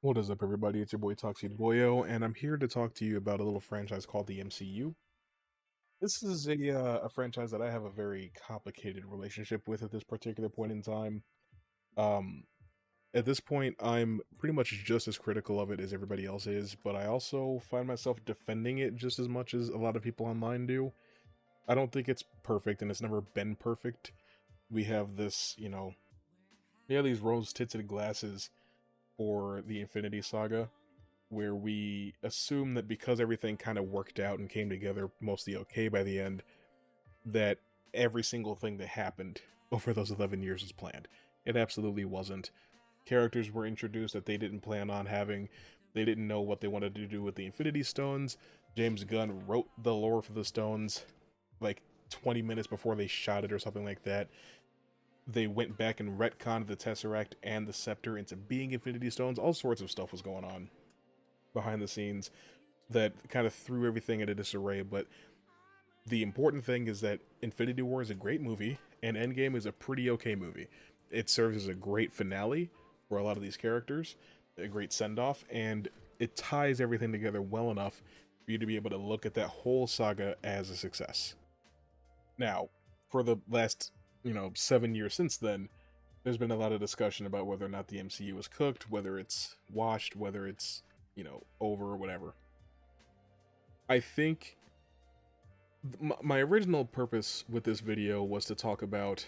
What is up, everybody? It's your boy Toxeyboyo, and I'm here to talk to you about a little franchise called the MCU. This is a franchise that I have a very complicated relationship with at this particular point in time. Um, at this point, I'm pretty much just as critical of it as everybody else is, but I also find myself defending it just as much as a lot of people online do. I don't think it's perfect, and it's never been perfect. We have this, we have these rose-tinted glasses for the Infinity Saga, where we assume that because everything kind of worked out and came together mostly okay by the end, that every single thing that happened over those 11 years was planned. It absolutely wasn't. Characters were introduced that they didn't plan on having. They didn't know what they wanted to do with the Infinity Stones. James Gunn wrote the lore for the stones like 20 minutes before they shot it or something like that. They went back and retconned the Tesseract and the Scepter into being Infinity Stones. All sorts of stuff was going on behind the scenes that kind of threw everything into disarray. But the important thing is that Infinity War is a great movie, and Endgame is a pretty okay movie. It serves as a great finale for a lot of these characters, a great send-off, and it ties everything together well enough for you to be able to look at that whole saga as a success. Now, for the last, 7 years since then, there's been a lot of discussion about whether or not the MCU is cooked, whether it's washed, whether it's, over or whatever. I think my original purpose with this video was to talk about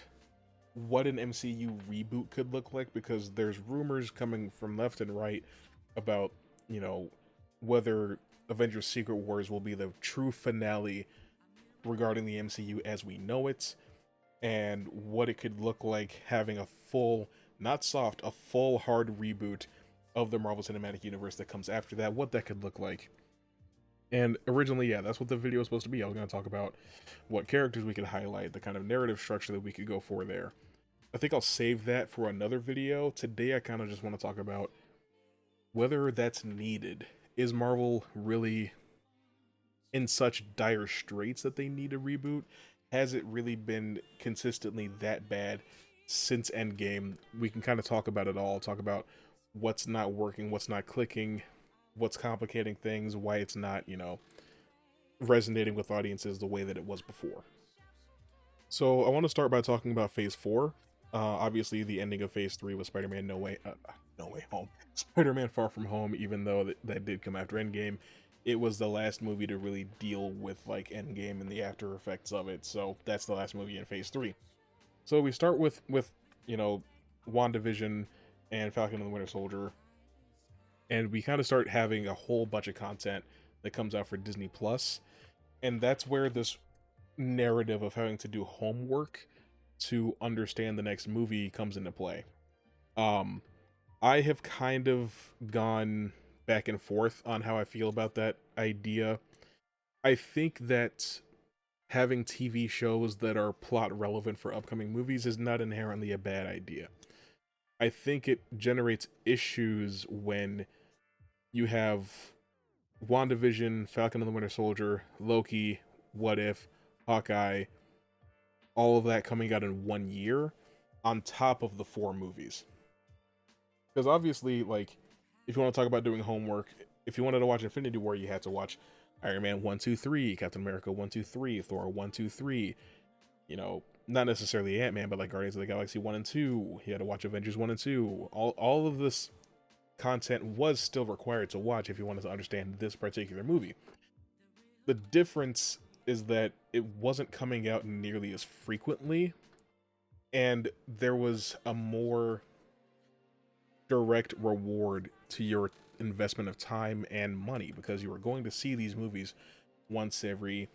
what an MCU reboot could look like, because there's rumors coming from left and right about, whether Avengers Secret Wars will be the true finale regarding the MCU as we know it, and what it could look like having a full, not soft, a full hard reboot of the Marvel Cinematic Universe that comes after that, what that could look like. And originally, yeah, that's what the video was supposed to be. I was going to talk about what characters we could highlight, the kind of narrative structure that we could go for there. I think I'll save that for another video. Today, I kind of just want to talk about whether that's needed. Is Marvel really in such dire straits that they need a reboot? Has it really been consistently that bad since Endgame? We can kind of talk about it all, talk about what's not working, what's not clicking, what's complicating things, why it's not, resonating with audiences the way that it was before. So I want to start by talking about Phase 4. Obviously, the ending of Phase 3 was Spider-Man No Way Home. Spider-Man Far From Home, even though that did come after Endgame, it was the last movie to really deal with like Endgame and the after effects of it. So that's the last movie in Phase 3. So we start with WandaVision and Falcon and the Winter Soldier, and we kind of start having a whole bunch of content that comes out for Disney Plus, and that's where this narrative of having to do homework to understand the next movie comes into play. Um, I have kind of gone back and forth on how I feel about that idea. I think that having TV shows that are plot relevant for upcoming movies is not inherently a bad idea. I think it generates issues when you have WandaVision, Falcon and the Winter Soldier, Loki, What If, Hawkeye, all of that coming out in 1 year on top of the 4 movies. Because obviously, like, if you want to talk about doing homework, if you wanted to watch Infinity War, you had to watch Iron Man 1, 2, 3, Captain America 1, 2, 3, Thor 1, 2, 3, not necessarily Ant-Man, but like Guardians of the Galaxy 1 and 2. You had to watch Avengers 1 and 2. All of this content was still required to watch if you wanted to understand this particular movie. The difference is that it wasn't coming out nearly as frequently, and there was a more direct reward to your investment of time and money, because you were going to see these movies once every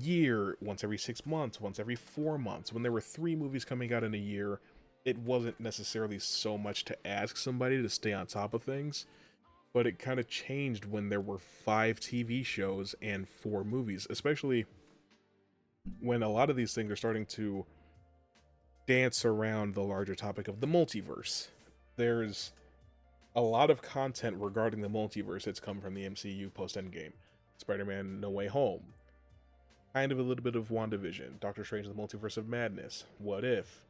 year, once every 6 months, once every 4 months. When there were 3 movies coming out in a year, it wasn't necessarily so much to ask somebody to stay on top of things, but it kind of changed when there were 5 TV shows and 4 movies, especially when a lot of these things are starting to dance around the larger topic of the multiverse. There's a lot of content regarding the multiverse that's come from the MCU post-Endgame. Spider-Man No Way Home, kind of a little bit of WandaVision, Doctor Strange the Multiverse of Madness, What If.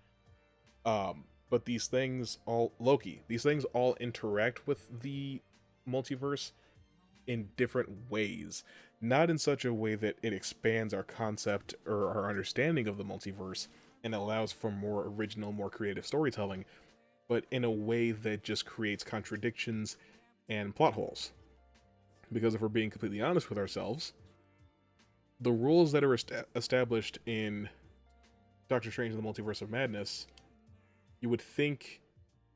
But but these things all interact with the multiverse in different ways. Not in such a way that it expands our concept or our understanding of the multiverse and allows for more original, more creative storytelling, but in a way that just creates contradictions and plot holes. Because if we're being completely honest with ourselves, the rules that are established in Doctor Strange and the Multiverse of Madness, you would think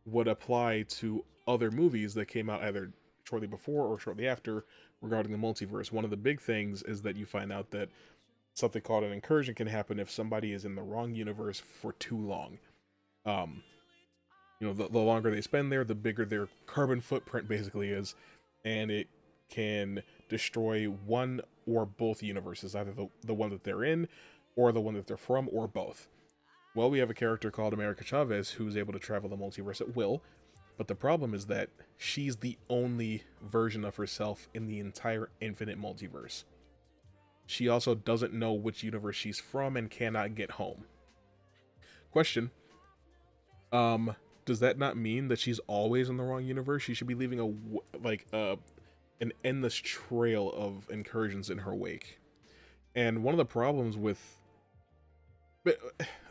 would apply to other movies that came out either shortly before or shortly after regarding the multiverse. One of the big things is that you find out that something called an incursion can happen if somebody is in the wrong universe for too long. Um, the longer they spend there, the bigger their carbon footprint basically is, and it can destroy one or both universes, either the one that they're in, or the one that they're from, or both. Well, we have a character called America Chavez who's able to travel the multiverse at will, but the problem is that she's the only version of herself in the entire infinite multiverse. She also doesn't know which universe she's from and cannot get home. Question. Does that not mean that she's always in the wrong universe? She should be leaving an endless trail of incursions in her wake. And one of the problems with,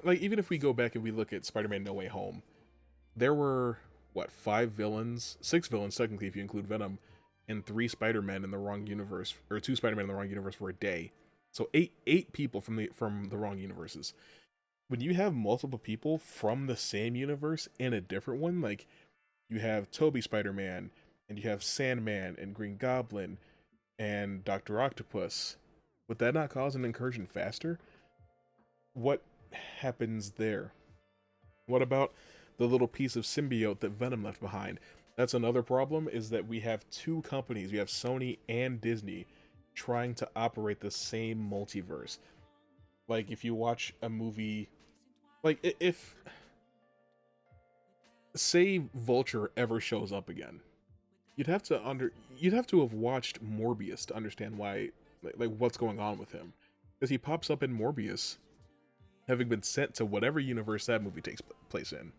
like, even if we go back and we look at Spider-Man No Way Home, there were, what, 5 villains? 6 villains, technically, if you include Venom, and 3 Spider-Men in the wrong universe, or 2 Spider-Men in the wrong universe for a day. So 8 people from the wrong universes. When you have multiple people from the same universe in a different one, like, you have Tobey Spider-Man, and you have Sandman, and Green Goblin, and Dr. Octopus, would that not cause an incursion faster? What happens there? What about the little piece of symbiote that Venom left behind? That's another problem, is that we have 2 companies, we have Sony and Disney, trying to operate the same multiverse. Like, if you watch a movie, like, if, say, Vulture ever shows up again, you'd have to have watched Morbius to understand why, like what's going on with him, because he pops up in Morbius, having been sent to whatever universe that movie takes place in,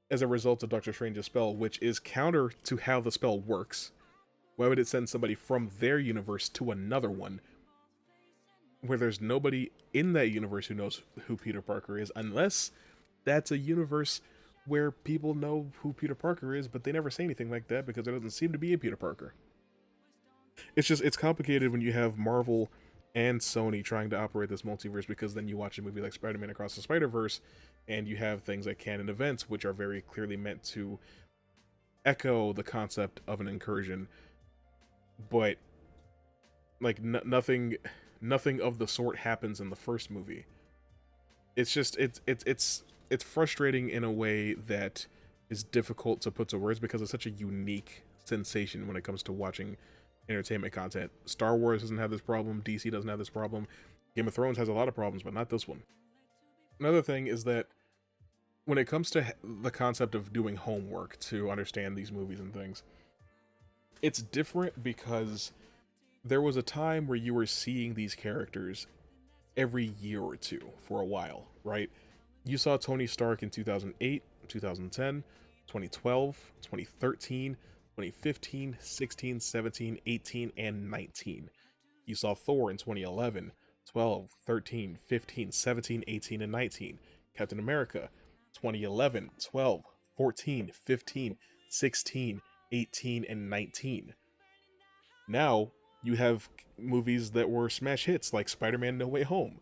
as a result of Doctor Strange's spell, which is counter to how the spell works. Why would it send somebody from their universe to another one, where there's nobody in that universe who knows who Peter Parker is, unless that's a universe where people know who Peter Parker is, but they never say anything like that because there doesn't seem to be a Peter Parker. It's complicated when you have Marvel and Sony trying to operate this multiverse, because then you watch a movie like Spider-Man Across the Spider-Verse, and you have things like canon events, which are very clearly meant to echo the concept of an incursion, but like nothing of the sort happens in the first movie. It's just it's frustrating in a way that is difficult to put to words, because it's such a unique sensation when it comes to watching entertainment content. Star Wars doesn't have this problem, DC doesn't have this problem, Game of Thrones has a lot of problems, but not this one. Another thing is that when it comes to the concept of doing homework to understand these movies and things, it's different because there was a time where you were seeing these characters every year or two for a while, right? You saw Tony Stark in 2008, 2010, 2012, 2013, 2015, 16, 17, 18, and 19. You saw Thor in 2011, 12, 13, 15, 17, 18, and 19. Captain America, 2011, 12, 14, 15, 16, 18, and 19. Now, you have movies that were smash hits, like Spider-Man No Way Home.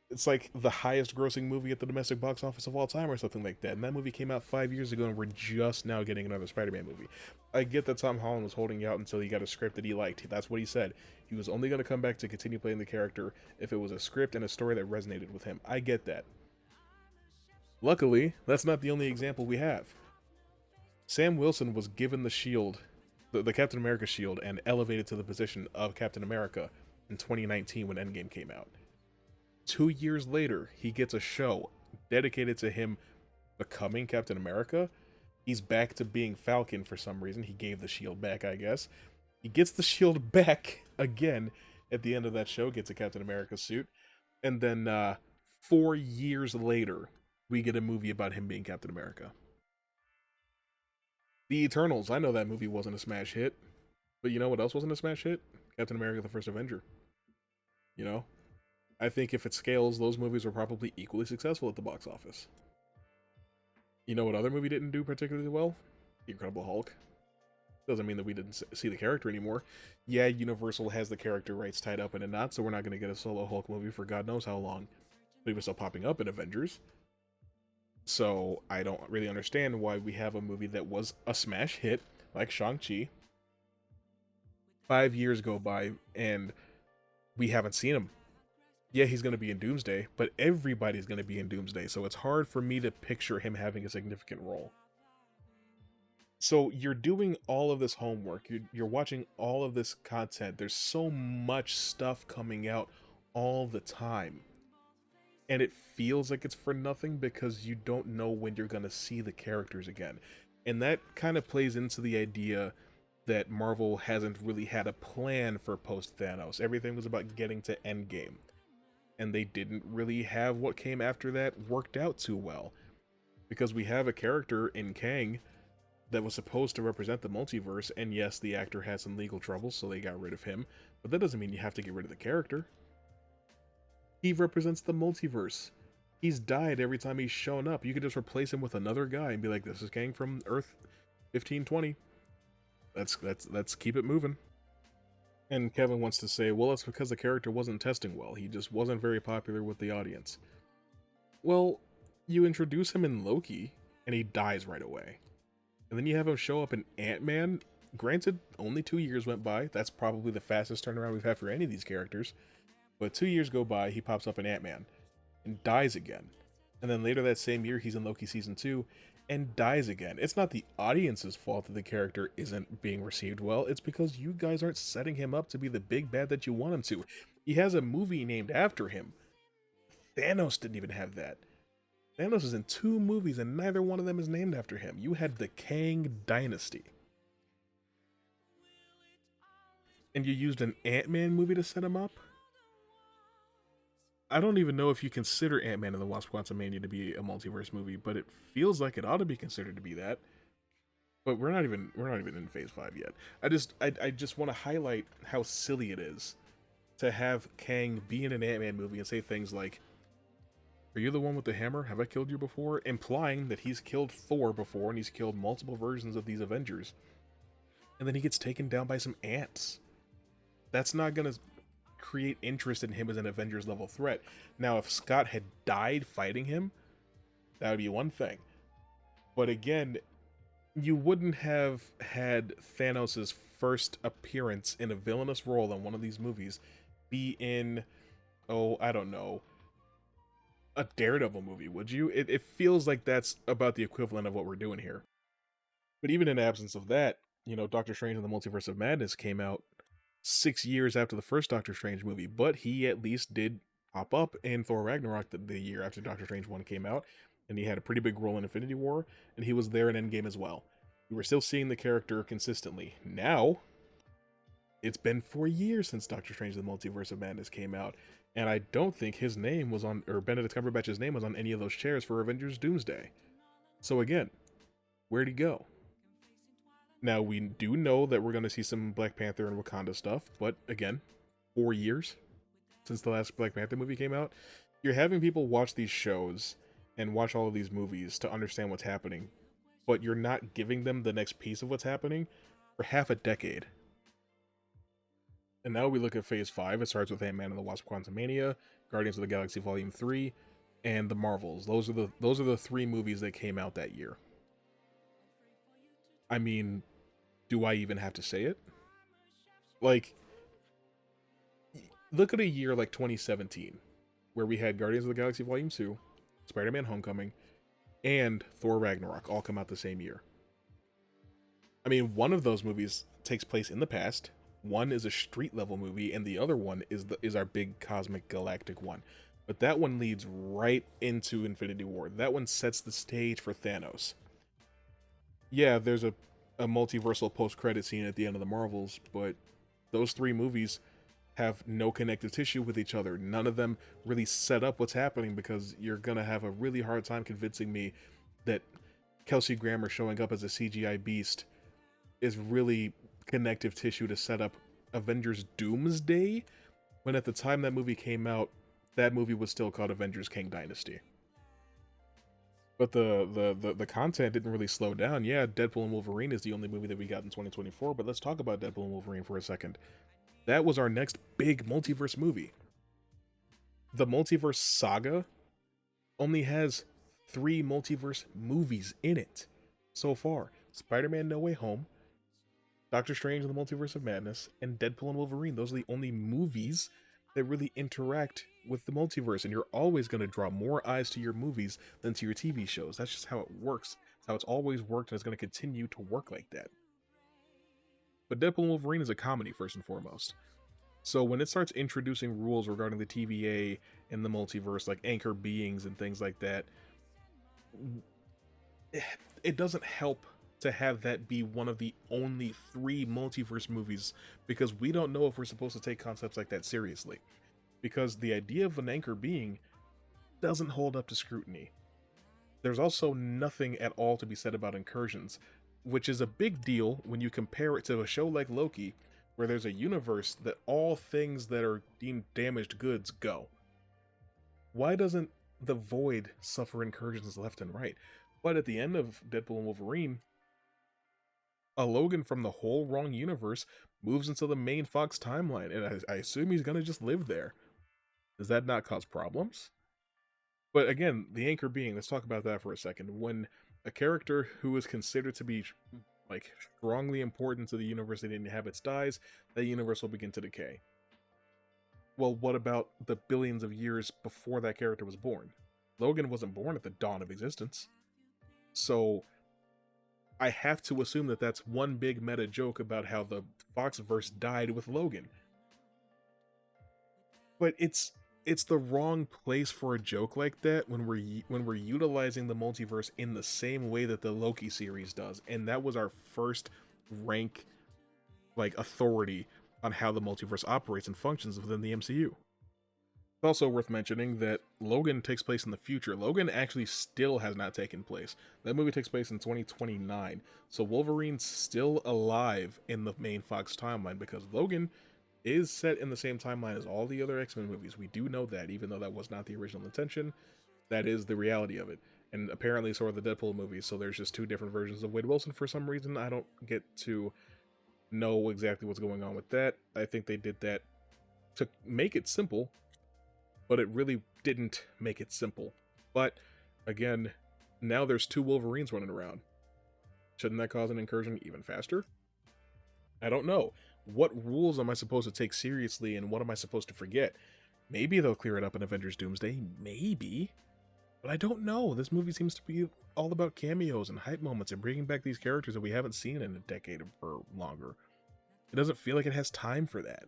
It's like the highest grossing movie at the domestic box office of all time or something like that. And that movie came out 5 years ago, and we're just now getting another Spider-Man movie. I get that Tom Holland was holding out until he got a script that he liked. That's what he said. He was only going to come back to continue playing the character if it was a script and a story that resonated with him. I get that. Luckily, that's not the only example we have. Sam Wilson was given the shield, the Captain America shield, and elevated to the position of Captain America in 2019 when Endgame came out. 2 years later, he gets a show dedicated to him becoming Captain America. He's back to being Falcon for some reason. He gave the shield back, I guess. He gets the shield back again at the end of that show, gets a Captain America suit. And then 4 years later, we get a movie about him being Captain America. The Eternals, I know that movie wasn't a smash hit, but you know what else wasn't a smash hit? Captain America: The First Avenger. You know, I think if it scales, those movies were probably equally successful at the box office. You know what other movie didn't do particularly well? The Incredible Hulk. Doesn't mean that we didn't see the character anymore. Yeah, Universal has the character rights tied up in a knot, so we're not going to get a solo Hulk movie for God knows how long. But he was still popping up in Avengers. So I don't really understand why we have a movie that was a smash hit, like Shang-Chi. 5 years go by, and we haven't seen him. Yeah, he's going to be in Doomsday, but everybody's going to be in Doomsday, so it's hard for me to picture him having a significant role. So you're doing all of this homework, you're watching all of this content, there's so much stuff coming out all the time, and it feels like it's for nothing because you don't know when you're going to see the characters again. And that kind of plays into the idea that Marvel hasn't really had a plan for post-Thanos. Everything was about getting to Endgame, and they didn't really have what came after that worked out too well, because we have a character in Kang that was supposed to represent the multiverse, and yes, the actor had some legal troubles, so they got rid of him, but that doesn't mean you have to get rid of the character. He represents the multiverse. He's died every time he's shown up. You could just replace him with another guy and be like, this is Kang from Earth 1520. Let's keep it moving. And Kevin wants to say, well, it's because the character wasn't testing well. He just wasn't very popular with the audience. Well, you introduce him in Loki, and he dies right away. And then you have him show up in Ant-Man. Granted, only 2 years went by. That's probably the fastest turnaround we've had for any of these characters. But 2 years go by, he pops up in Ant-Man and dies again. And then later that same year, he's in Loki Season 2 and dies again. It's not the audience's fault that the character isn't being received well. It's because you guys aren't setting him up to be the big bad that you want him to. He has a movie named after him. Thanos didn't even have that. Thanos is in 2 movies and neither one of them is named after him. You had the Kang Dynasty. And you used an Ant-Man movie to set him up? I don't even know if you consider Ant-Man and the Wasp: Quantumania to be a multiverse movie, but it feels like it ought to be considered to be that. But we're not even in Phase 5 yet. I just want to highlight how silly it is to have Kang be in an Ant-Man movie and say things like, "Are you the one with the hammer? Have I killed you before?" Implying that he's killed Thor before and he's killed multiple versions of these Avengers. And then he gets taken down by some ants. That's not going to create interest in him as an Avengers level threat. Now, if Scott had died fighting him, that would be one thing. But again, you wouldn't have had Thanos' first appearance in a villainous role in one of these movies be in, oh, I don't know, a Daredevil movie, would you? It feels like that's about the equivalent of what we're doing here. But even in absence of that, you know, Doctor Strange and the Multiverse of Madness came out 6 years after the first Doctor Strange movie, but he at least did pop up in Thor Ragnarok the year after Doctor Strange 1 came out, and he had a pretty big role in Infinity War, and he was there in Endgame as well. We were still seeing the character consistently. Now, it's been 4 years since Doctor Strange and the Multiverse of Madness came out, and I don't think his name was on, or Benedict Cumberbatch's name was on any of those chairs for Avengers Doomsday. So again, where'd he go? Now, we do know that we're going to see some Black Panther and Wakanda stuff, but again, 4 years since the last Black Panther movie came out. You're having people watch these shows and watch all of these movies to understand what's happening, but you're not giving them the next piece of what's happening for half a decade. And now we look at Phase 5. It starts with Ant-Man and the Wasp: Quantumania, Guardians of the Galaxy Volume 3, and The Marvels. Those are the 3 movies that came out that year. I mean, do I even have to say it? Like, look at a year like 2017, where we had Guardians of the Galaxy Volume 2, Spider-Man Homecoming, and Thor Ragnarok all come out the same year. I mean, one of those movies takes place in the past, one is a street-level movie, and the other one is our big cosmic galactic one. But that one leads right into Infinity War. That one sets the stage for Thanos. Yeah, there's a multiversal post-credit scene at the end of the Marvels, but those 3 movies have no connective tissue with each other. None of them really set up what's happening, because you're gonna have a really hard time convincing me that Kelsey Grammer showing up as a CGI beast is really connective tissue to set up Avengers Doomsday, when at the time that movie came out, that movie was still called Avengers Kang Dynasty. But the content didn't really slow down. Yeah, Deadpool and Wolverine is the only movie that we got in 2024, but let's talk about Deadpool and Wolverine for a second. That was our next big multiverse movie. The multiverse saga only has 3 multiverse movies in it so far. Spider-Man No Way Home, Doctor Strange and the Multiverse of Madness, and Deadpool and Wolverine. Those are the only movies that really interact with the multiverse, and you're always going to draw more eyes to your movies than to your TV shows. That's just how it works. It's how it's always worked, and it's going to continue to work like that. But Deadpool and Wolverine is a comedy, first and foremost. So when it starts introducing rules regarding the TVA and the multiverse, like anchor beings and things like that, it doesn't help to have that be one of the only 3 multiverse movies, because we don't know if we're supposed to take concepts like that seriously. Because the idea of an anchor being doesn't hold up to scrutiny. There's also nothing at all to be said about incursions, which is a big deal when you compare it to a show like Loki, where there's a universe that all things that are deemed damaged goods go. Why doesn't the Void suffer incursions left and right? But at the end of Deadpool and Wolverine, a Logan from the whole wrong universe moves into the main Fox timeline, and I assume he's going to just live there. Does that not cause problems? But again, the anchor being, let's talk about that for a second. When a character who is considered to be like strongly important to the universe it inhabits dies, that universe will begin to decay. Well, what about the billions of years before that character was born? Logan wasn't born at the dawn of existence. So I have to assume that that's one big meta joke about how the Foxverse died with Logan. But it's the wrong place for a joke like that when we're utilizing the multiverse in the same way that the Loki series does, and that was our first rank like authority on how the multiverse operates and functions within the MCU. It's also worth mentioning that Logan takes place in the future. Logan actually still has not taken place. That movie takes place in 2029. So Wolverine's still alive in the main Fox timeline, because Logan is set in the same timeline as all the other X-Men movies. We do know that, even though that was not the original intention. That is the reality of it. And apparently so are the Deadpool movies, so there's just 2 different versions of Wade Wilson for some reason. I don't get to know exactly what's going on with that. I think they did that to make it simple, but it really didn't make it simple. But again, now there's 2 Wolverines running around. Shouldn't that cause an incursion even faster? I don't know. What rules am I supposed to take seriously, and what am I supposed to forget? Maybe they'll clear it up in Avengers Doomsday. Maybe. But I don't know. This movie seems to be all about cameos and hype moments and bringing back these characters that we haven't seen in a decade or longer. It doesn't feel like it has time for that.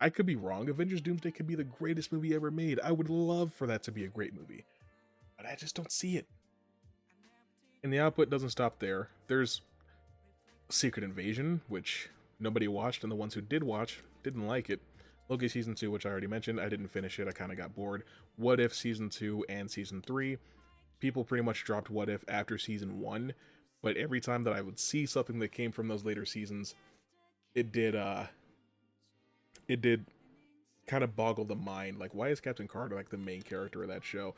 I could be wrong. Avengers Doomsday could be the greatest movie ever made. I would love for that to be a great movie. But I just don't see it. And the output doesn't stop there. There's Secret Invasion, which nobody watched, and the ones who did watch didn't like it. Loki Season 2, which I already mentioned, I didn't finish it. I kind of got bored. What If Season 2 and Season 3. People pretty much dropped What If after Season 1, but every time that I would see something that came from those later seasons, it did kind of boggle the mind. Like, why is Captain Carter like the main character of that show?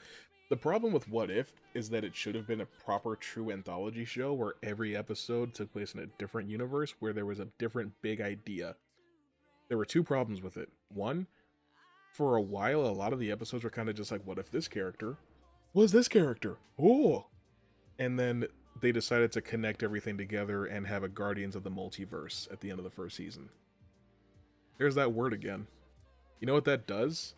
The problem with What If is that it should have been a proper true anthology show where every episode took place in a different universe where there was a different big idea. There were 2 problems with it. One, for a while, a lot of the episodes were kind of just like, what if this character was this character? Oh! And then they decided to connect everything together and have a Guardians of the Multiverse at the end of the first season. There's that word again. You know what that does?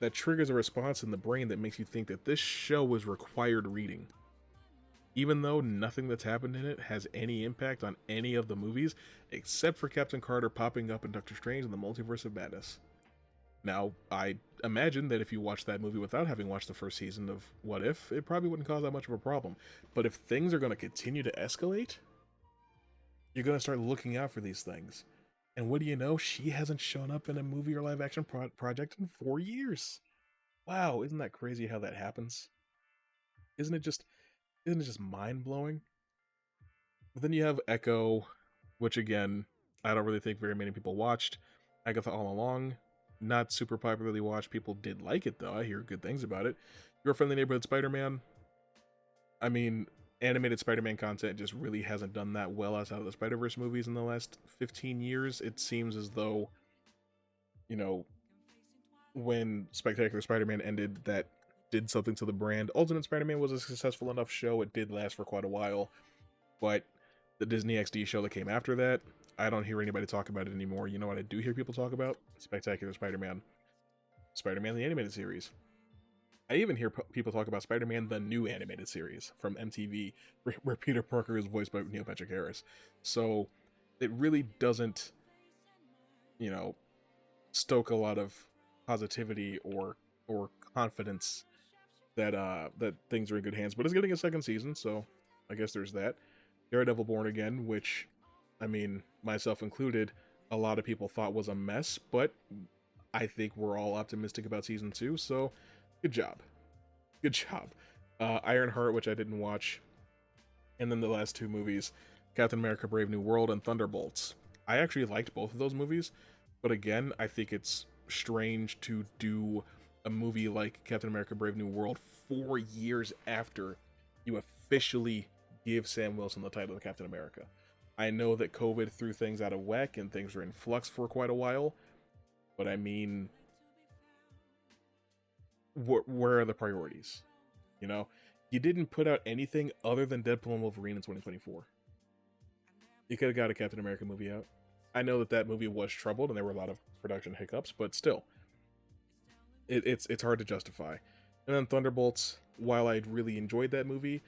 That triggers a response in the brain that makes you think that this show is required reading. Even though nothing that's happened in it has any impact on any of the movies, except for Captain Carter popping up in Doctor Strange and the Multiverse of Madness. Now, I imagine that if you watched that movie without having watched the first season of What If, it probably wouldn't cause that much of a problem. But if things are going to continue to escalate, you're going to start looking out for these things. And what do you know? She hasn't shown up in a movie or live action project in 4 years. Wow, isn't that crazy how that happens? Isn't it just mind blowing? But then you have Echo, which again, I don't really think very many people watched. Agatha All Along, not super popularly watched. People did like it though. I hear good things about it. Your Friendly Neighborhood Spider-Man. I mean, animated Spider-Man content just really hasn't done that well outside of the Spider-Verse movies in the last 15 years. It seems as though, you know, when Spectacular Spider-Man ended, that did something to the brand. Ultimate Spider-Man was a successful enough show. It did last for quite a while, but the Disney XD show that came after that, I don't hear anybody talk about it anymore. You know what I do hear people talk about? Spectacular Spider-Man. Spider-Man the Animated Series. I even hear people talk about Spider-Man the New Animated Series from MTV, where Peter Parker is voiced by Neil Patrick Harris. So it really doesn't, you know, stoke a lot of positivity or confidence that that things are in good hands. But it's getting a second season, so I guess there's that. Daredevil Born Again, which, I mean, myself included, a lot of people thought was a mess, but I think we're all optimistic about season 2, so good job. Good job. Ironheart, which I didn't watch, and then the last two movies, Captain America Brave New World and Thunderbolts. I actually liked both of those movies, but again, I think it's strange to do a movie like Captain America Brave New World 4 years after you officially give Sam Wilson the title of Captain America. I know that COVID threw things out of whack and things were in flux for quite a while, but I mean, where are the priorities? You know, you didn't put out anything other than Deadpool and Wolverine in 2024. You could have got a Captain America movie out. I know that movie was troubled and there were a lot of production hiccups, but still, it's hard to justify. And then Thunderbolts, while I really enjoyed that movie,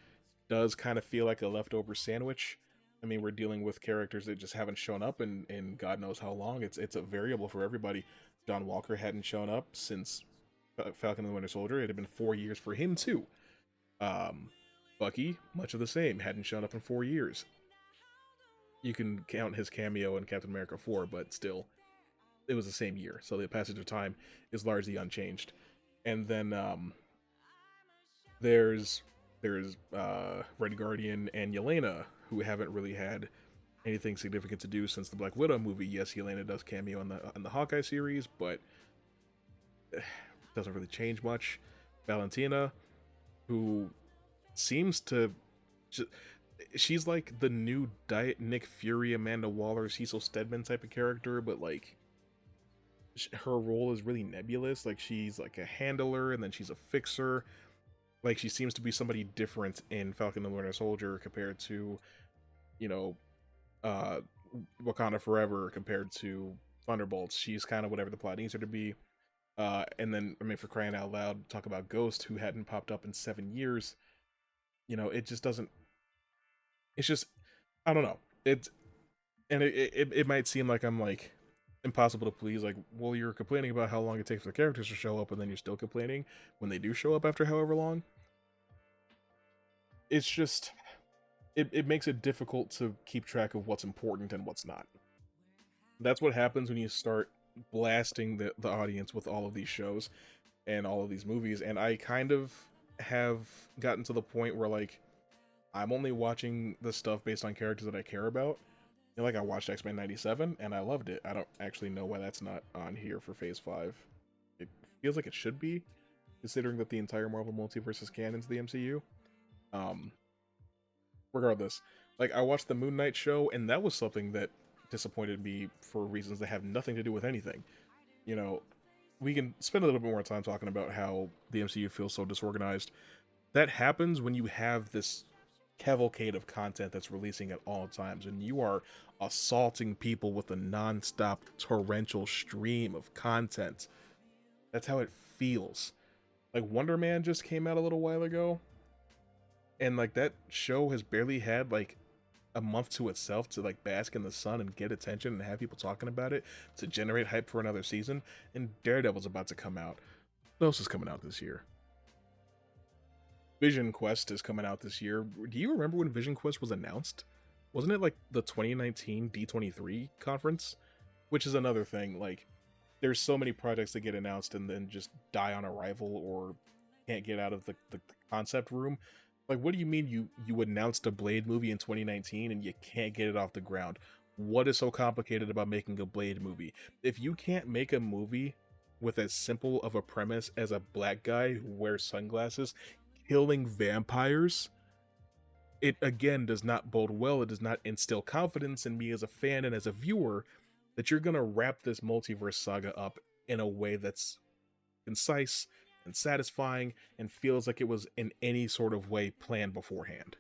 does kind of feel like a leftover sandwich. I mean, we're dealing with characters that just haven't shown up in God knows how long. It's a variable for everybody. John Walker hadn't shown up since Falcon and the Winter Soldier. It had been 4 years for him too. Bucky, much of the same, hadn't shown up in 4 years. You can count his cameo in Captain America 4, but still, it was the same year, so the passage of time is largely unchanged. And then there's Red Guardian and Yelena, who haven't really had anything significant to do since the Black Widow movie. Yes, Yelena does cameo in the Hawkeye series, but doesn't really change much. Valentina, who seems to she's like the new Diet Nick Fury, Amanda Waller, Cecil Stedman type of character, but like her role is really nebulous. Like she's like a handler and then she's a fixer. Like she seems to be somebody different in Falcon and the Winter Soldier compared to, you know, Wakanda Forever compared to Thunderbolts. She's kind of whatever the plot needs her to be. And then, I mean, for crying out loud, talk about Ghost, who hadn't popped up in 7 years. You know, it just doesn't. It's just, I don't know. It might seem like I'm like impossible to please. Like, well, you're complaining about how long it takes for the characters to show up, and then you're still complaining when they do show up after however long. It's just, it makes it difficult to keep track of what's important and what's not. That's what happens when you start blasting the audience with all of these shows and all of these movies. And I kind of have gotten to the point where like I'm only watching the stuff based on characters that I care about. You know, like I watched X-Men 97 and I loved it. I don't actually know why that's not on here for Phase 5. It feels like it should be, considering that the entire Marvel multiverse is canon to the MCU. Regardless, like I watched the Moon Knight show and that was something that disappointed me for reasons that have nothing to do with anything. You know, we can spend a little bit more time talking about how the MCU feels so disorganized. That happens when you have this cavalcade of content that's releasing at all times, and you are assaulting people with a non-stop torrential stream of content. That's how it feels. Like Wonder Man just came out a little while ago, and like that show has barely had like a month to itself to like bask in the sun and get attention and have people talking about it to generate hype for another season. And Daredevil's about to come out. What else is coming out this year? Vision Quest is coming out this year. Do you remember when Vision Quest was announced? Wasn't it like the 2019 D23 conference? which is another thing. Like, there's so many projects that get announced and then just die on arrival or can't get out of the concept room. Like, what do you mean you announced a Blade movie in 2019 and you can't get it off the ground? What is so complicated about making a Blade movie? If you can't make a movie with as simple of a premise as a black guy who wears sunglasses killing vampires, it again does not bode well. It does not instill confidence in me as a fan and as a viewer that you're going to wrap this multiverse saga up in a way that's concise and satisfying and feels like it was in any sort of way planned beforehand.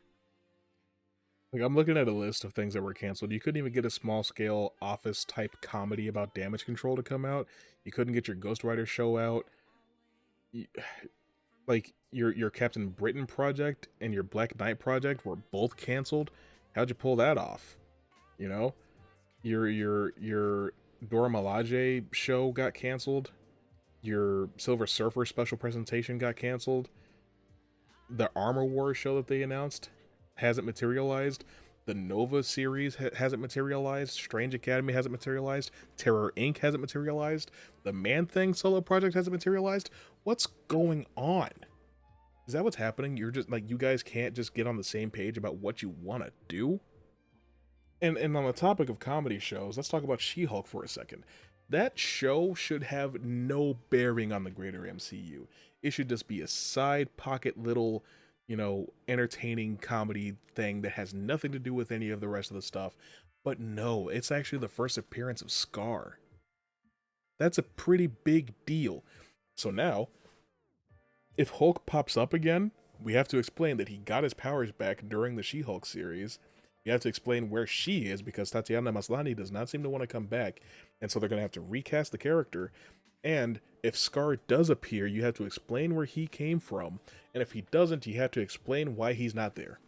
Like, I'm looking at a list of things that were canceled. You couldn't even get a small scale office type comedy about damage control to come out. You couldn't get your Ghost Rider show out. Like, your Captain Britain project and your Black Knight project were both canceled. How'd you pull that off? You know, your Dora Milaje show got canceled. Your Silver Surfer special presentation got canceled. The Armor Wars show that they announced hasn't materialized. The Nova series hasn't materialized. Strange Academy hasn't materialized. Terror Inc. hasn't materialized. The Man-Thing solo project hasn't materialized. What's going on? Is that what's happening? You're just like, you guys can't just get on the same page about what you want to do? And on the topic of comedy shows, let's talk about She-Hulk for a second. That show should have no bearing on the greater MCU. It should just be a side pocket little, entertaining comedy thing that has nothing to do with any of the rest of the stuff. But no, it's actually the first appearance of Scar. That's a pretty big deal. So now, if Hulk pops up again, we have to explain that he got his powers back during the She-Hulk series. You have to explain where she is because Tatiana Maslany does not seem to want to come back. And so they're going to have to recast the character. And if Scar does appear, you have to explain where he came from. And if he doesn't, you have to explain why he's not there.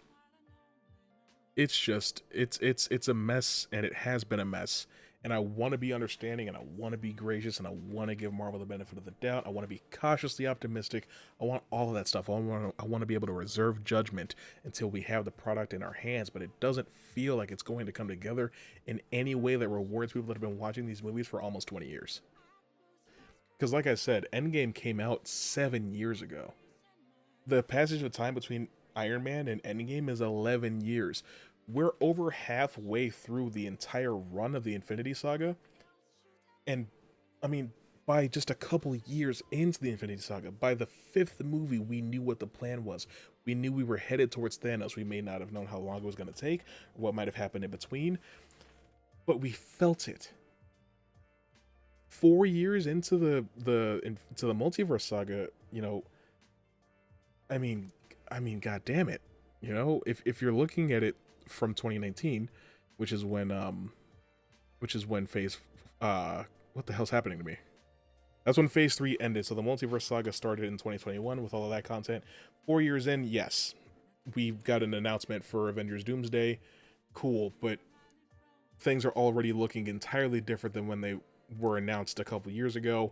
It's just, it's a mess, and it has been a mess. And I want to be understanding, and I want to be gracious, and I want to give Marvel the benefit of the doubt. I want to be cautiously optimistic. I want all of that stuff. I want to be able to reserve judgment until we have the product in our hands, but it doesn't feel like it's going to come together in any way that rewards people that have been watching these movies for almost 20 years. Because like I said, Endgame came out 7 years ago. The passage of time between Iron Man and Endgame is 11 years. We're over halfway through the entire run of the Infinity Saga. And, I mean, by just a couple years into the Infinity Saga, by the 5th movie, we knew what the plan was. We knew we were headed towards Thanos. We may not have known how long it was going to take, or what might have happened in between, but we felt it. 4 years into the multiverse saga, I mean, god damn it. If you're looking at it from 2019, which is when phase what the hell's happening to me? That's when phase 3 ended. So the multiverse saga started in 2021 with all of that content. 4 years in, yes, we got an announcement for Avengers Doomsday. Cool, but things are already looking entirely different than when they were announced a couple years ago.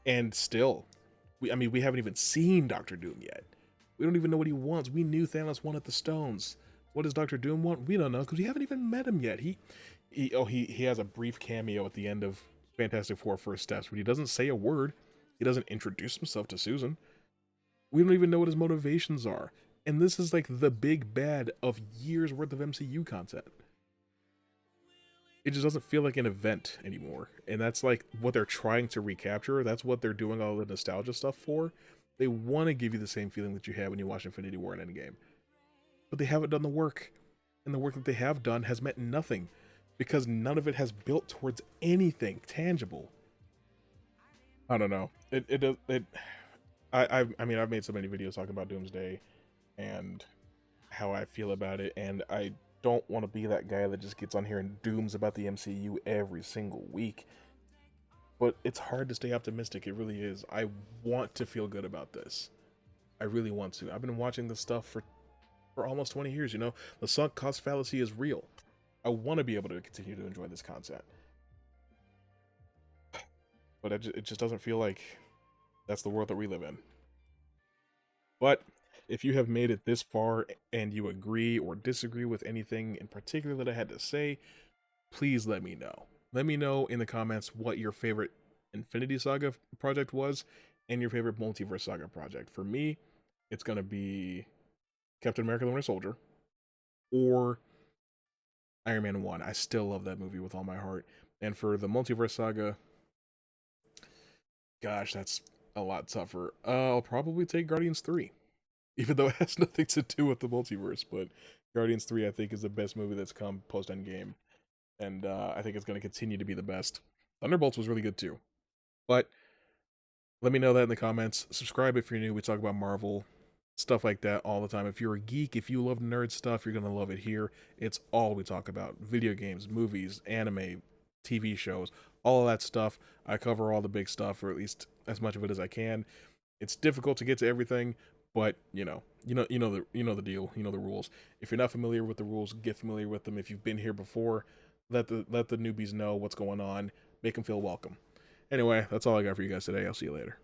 And still, we haven't even seen Doctor Doom yet. We don't even know what he wants. We knew Thanos wanted the stones. What does Doctor Doom want? We don't know because we haven't even met him yet. He has a brief cameo at the end of Fantastic Four First Steps, but he doesn't say a word. He doesn't introduce himself to Susan. We don't even know what his motivations are. And this is like the big bad of years worth of MCU content. It just doesn't feel like an event anymore. And that's like what they're trying to recapture. That's what they're doing all the nostalgia stuff for. They want to give you the same feeling that you had when you watched Infinity War and Endgame. But they haven't done the work. And the work that they have done has meant nothing. Because none of it has built towards anything tangible. I don't know. I've made so many videos talking about Doomsday and how I feel about it, and I don't want to be that guy that just gets on here and dooms about the MCU every single week. But it's hard to stay optimistic. It really is. I want to feel good about this. I really want to. I've been watching this stuff for almost 20 years, The sunk cost fallacy is real. I want to be able to continue to enjoy this content. But it just doesn't feel like that's the world that we live in. But if you have made it this far and you agree or disagree with anything in particular that I had to say, please let me know. Let me know in the comments what your favorite Infinity Saga project was and your favorite Multiverse Saga project. For me, it's going to be Captain America the Winter Soldier or Iron Man 1. I still love that movie with all my heart. And for the Multiverse Saga, gosh, that's a lot tougher. I'll probably take Guardians 3, even though it has nothing to do with the multiverse. But Guardians 3, I think, is the best movie that's come post Endgame. And I think it's going to continue to be the best. Thunderbolts was really good too. But let me know that in the comments. Subscribe if you're new. We talk about Marvel, stuff like that all the time. If you're a geek, if you love nerd stuff, you're going to love it here. It's all we talk about. Video games, movies, anime, TV shows, all of that stuff. I cover all the big stuff, or at least as much of it as I can. It's difficult to get to everything, but you know the deal. You know the rules. If you're not familiar with the rules, get familiar with them. If you've been here before, let the newbies know what's going on. Make them feel welcome. Anyway, that's all I got for you guys today. I'll see you later.